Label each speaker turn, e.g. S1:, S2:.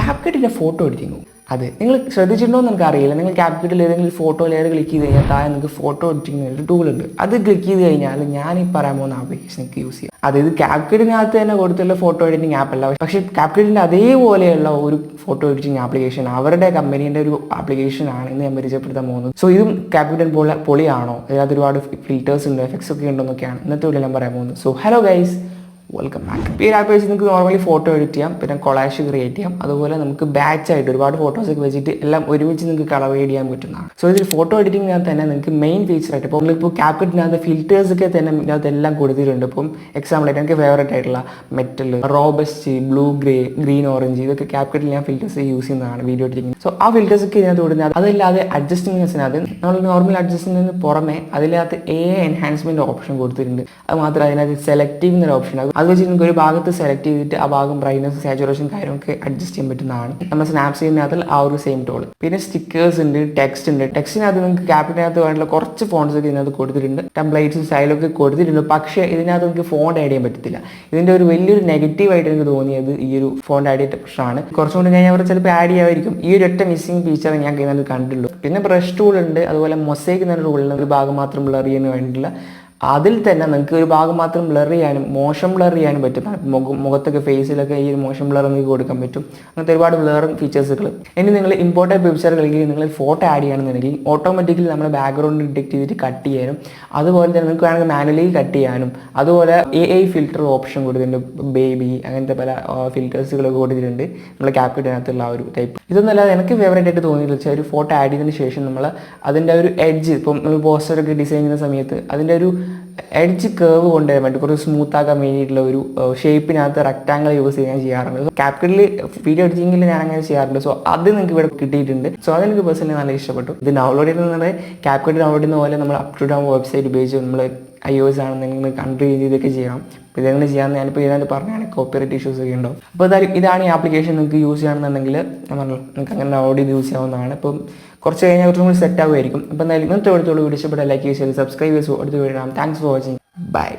S1: CapCutന്റെ photo editing. അതെ, നിങ്ങൾ ശ്രദ്ധിച്ചിട്ടുണ്ടോ എന്ന് എനിക്കറിയില്ല. നിങ്ങൾ CapCutൽ ഏതെങ്കിലും ഫോട്ടോ ലെയർ ക്ലിക്ക് ചെയ്ത് കഴിഞ്ഞാൽ താഴെ നിങ്ങൾക്ക് ഫോട്ടോ എഡിറ്റിംഗ് ഒരു ടൂളുണ്ട്. അത് ക്ലിക്ക് ചെയ്ത് കഴിഞ്ഞാൽ ഞാൻ ഈ പറയാൻ പോകുന്ന ആപ്ലിക്കേഷൻ നിങ്ങൾക്ക് യൂസ് ചെയ്യാം. അതായത് CapCutനകത്ത് തന്നെ കൊടുത്തുള്ള ഫോട്ടോ എഡിറ്റിംഗ് ആപ്പ് അല്ല, പക്ഷേ CapCutന്റെ അതേപോലെയുള്ള ഒരു ഫോട്ടോ എഡിറ്റിംഗ് ആപ്ലിക്കേഷൻ അവരുടെ കമ്പനീൻ്റെ ഒരു ആപ്ലിക്കേഷൻ ആണ് ഇന്ന് ഞാൻ പരിചയപ്പെടുത്താൻ പോകുന്നത്. സോ ഇതും CapCut പൊളിയാണോ, അതിനകത്ത് ഒരുപാട് ഫിൽറ്റേഴ്സ് ഉണ്ട്, എഫക്ട്സ് ഒക്കെ ഉണ്ടെന്നൊക്കെയാണ് ഇന്നത്തെ വീഡിയോ ഞാൻ പറയാൻ പോകുന്നത്. So hello guys, welcome back. ഈ ഒരു ആപ്പ് വെച്ച് നിങ്ങൾക്ക് നോർമലി ഫോട്ടോ എഡിറ്റ് ചെയ്യാം, പിന്നെ കൊളാഷ് ക്രിയേറ്റ് ചെയ്യാം, അതുപോലെ നമുക്ക് ബാച്ച് ആയിട്ട് ഒരുപാട് ഫോട്ടോസൊക്കെ വെച്ചിട്ട് എല്ലാം ഒരുമിച്ച് നിങ്ങൾക്ക് കളർ ചെയ്യാൻ പറ്റുന്നതാണ്. സോ ഇതിൽ ഫോട്ടോ എഡിറ്റിംഗിനകത്ത് തന്നെ നിങ്ങൾക്ക് മെയിൻ ഫീച്ചറായിട്ട് ഇപ്പോൾ നിങ്ങളിപ്പോൾ CapCutനകത്ത് ഫിൽറ്റേഴ്സൊക്കെ തന്നെ ഇതിനകത്ത് എല്ലാം കൊടുത്തിട്ടുണ്ട്. ഇപ്പം എക്സാമ്പിളായിട്ട് എനിക്ക് ഫേവറേറ്റ് ആയിട്ടുള്ള metal, robust, blue grey, green orange, ഇതൊക്കെ CapCutൽ ഞാൻ ഫിൽറ്റേഴ്സ് യൂസ് ചെയ്യുന്നതാണ് വീഡിയോ എഡിറ്റിംഗ്. സോ ആ ഫിൽറ്റേഴ്സൊക്കെ ഇതിനകത്ത് കൊടുക്കുന്നത്. അതല്ലാതെ അഡ്ജസ്റ്റ്മെൻറ്റ്സിനകത്ത് നമ്മൾ നോർമൽ അഡ്ജസ്റ്റ്മെൻറ്റിന് പുറമെ അതിനകത്ത് എൻഹാൻസ്മെൻറ്റ് ഓപ്ഷൻ കൊടുത്തിട്ടുണ്ട്. അത് മാത്രമല്ല അതിനകത്ത് സെലക്റ്റീവ് എന്നൊരു ഓപ്ഷൻ, അത് വെച്ച് നിങ്ങൾക്ക് ഒരു ഭാഗത്ത് സെലക്ട് ചെയ്തിട്ട് ആ ഭാഗം ബ്രൈറ്റ്നസ്, സാച്ചുറേഷൻ കാര്യമൊക്കെ അഡ്ജസ്റ്റ് ചെയ്യാൻ പറ്റുന്നതാണ്. നമ്മൾ സ്നാപ്സീഡിനകത്ത് ആ ഒരു സെയിം ടൂൾ. പിന്നെ സ്റ്റിക്കേഴ്സ് ഉണ്ട്, ടെക്സ്റ്റ് ഉണ്ട്. ടെക്സ്റ്റിനകത്ത് നിങ്ങൾക്ക് CapCutനകത്ത് വേണ്ടിയുള്ള കുറച്ച് ഫോൺസ് ഒക്കെ ഇതിനകത്ത് കൊടുത്തിട്ടുണ്ട്, ടെംപ്ലേറ്റ്സും സ്റ്റൈലൊക്കെ കൊടുത്തിട്ടുണ്ട്. പക്ഷേ ഇതിനകത്ത് നിങ്ങൾക്ക് ഫോണ്ട് ആഡ് ചെയ്യാൻ പറ്റത്തില്ല. ഇതിൻ്റെ ഒരു വലിയൊരു നെഗറ്റീവായിട്ട് എനിക്ക് തോന്നിയത് ഈ ഒരു ഫോണ്ട് ആഡ് ചെയ്ത പ്രശ്നമാണ്. കുറച്ചും കൂടി കഴിഞ്ഞാൽ അവർ ചിലപ്പോൾ ആഡ് ചെയ്യാമായിരിക്കും. ഈ ഒരു ഒറ്റ മിസ്സിംഗ് ഫീച്ചർ ഞാൻ ഇതിനകത്ത് കണ്ടുള്ളൂ. പിന്നെ ബ്രഷ് ടൂൾ ഉണ്ട്, അതുപോലെ മൊസൈക്ക് എന്നൊരു ടൂളിന് ഒരു ഭാഗം മാത്രം ബ്ലർ ചെയ്യാൻ വേണ്ടിയിട്ടുള്ള. അതിൽ തന്നെ നിങ്ങൾക്ക് ഒരു ഭാഗം മാത്രം ബ്ലർ ചെയ്യാനും മോശം ബ്ലർ ചെയ്യാനും പറ്റും. മുഖത്തൊക്കെ ഫേസിലൊക്കെ ഈ ഒരു മോശം ബ്ലർ നിങ്ങൾക്ക് കൊടുക്കാൻ പറ്റും. അങ്ങനത്തെ ഒരുപാട് ബ്ലറിങ് ഫീച്ചേഴ്സുകൾ. ഇനി നിങ്ങൾ ഇമ്പോർട്ടൻ്റ് പിക്ചറുകളിൽ നിങ്ങൾ ഫോട്ടോ ആഡ് ചെയ്യുകയാണെന്നുണ്ടെങ്കിൽ ഓട്ടോമാറ്റിക്കലി നമ്മുടെ ബാക്ക്ഗ്രൗണ്ട് ഡിറ്റക്ട് ചെയ്തിട്ട് കട്ട് ചെയ്യാനും, അതുപോലെ തന്നെ നിങ്ങൾക്ക് വേണമെങ്കിൽ മാനുവലി കട്ട് ചെയ്യാനും, അതുപോലെ AI ഫിൽറ്റർ ഓപ്ഷൻ കൊടുത്തിട്ടുണ്ട്, ബേബി, അങ്ങനത്തെ പല ഫിൽറ്റേഴ്സുകളൊക്കെ കൊടുത്തിട്ടുണ്ട് നമ്മൾ CapCutനകത്തുള്ള ആ ഒരു ടൈപ്പ്. ഇതൊന്നല്ലാതെ എനിക്ക് ഫേവറേറ്റ് ആയിട്ട് തോന്നിയെന്ന് വെച്ചാൽ ഒരു ഫോട്ടോ ആഡ് ചെയ്തതിന് ശേഷം നമ്മൾ അതിൻ്റെ ഒരു എഡ്ജ്, ഇപ്പം നമ്മൾ പോസ്റ്ററൊക്കെ ഡിസൈൻ ചെയ്യുന്ന സമയത്ത് അതിൻ്റെ ഒരു എഡ്ജ് കേർവ് കൊണ്ടുവരാൻ വേണ്ടി കുറച്ച് സ്മൂത്ത് ആക്കാൻ വേണ്ടിയിട്ടുള്ള ഒരു ഷേപ്പിനകത്ത് റെക്ടാങ്കിൾ യൂസ് ചെയ്യാൻ ചെയ്യാറുണ്ട്. CapCutൽ വീഡിയോ എഡിറ്റിംഗിൽ ഞാൻ അങ്ങനെ ചെയ്യാറുണ്ട്. സോ അത് നിങ്ങൾക്ക് ഇവിടെ കിട്ടിയിട്ടുണ്ട്. സോ അതെനിക്ക് പേഴ്സണലി നല്ല ഇഷ്ടപ്പെട്ടു. ഇത് ഡൗൺലോഡ് ചെയ്യുന്നത് CapCut ഡൗൺലോഡ് ചെയ്യുന്ന പോലെ നമ്മൾ അപ് ടു ഡൗൺ വെബ്സൈറ്റ് ഉപയോഗിച്ച് നമ്മൾ iOS ആണെന്നുണ്ടെങ്കിൽ കൺട്രി ചെയ്തൊക്കെ ചെയ്യണം. അപ്പോൾ ഇതെങ്ങനെ ചെയ്യാമെന്ന് ഞാനിപ്പോൾ ഇതിനകത്ത് പറഞ്ഞാണ് കോപ്പിറൈറ്റ് ഇഷ്യൂസ് ഒക്കെ ഉണ്ടാവും. അപ്പോൾ ഇതാണ് ഈ ആപ്ലിക്കേഷൻ. നിങ്ങൾക്ക് യൂസ് ചെയ്യണമെന്നുണ്ടെങ്കിൽ ഞാൻ പറഞ്ഞു നിങ്ങൾക്ക് അങ്ങനെ ഡൗൺലോഡ് ചെയ്ത് യൂസ് ചെയ്യാവുന്നതാണ്. ഇപ്പം കുറച്ച് കഴിഞ്ഞാൽ കുറച്ചും കൂടി സെറ്റ് ആകുമായിരിക്കും. അപ്പോൾ എന്തായാലും ഇന്നത്തെ അടുത്തുള്ള വീഡിയോ ഇഷ്ടപ്പെട്ട ലൈക്ക് ചെയ്ത് സബ്സ്ക്രൈബ് ചെയ്ത് അടുത്ത് video. Thanks for watching. By.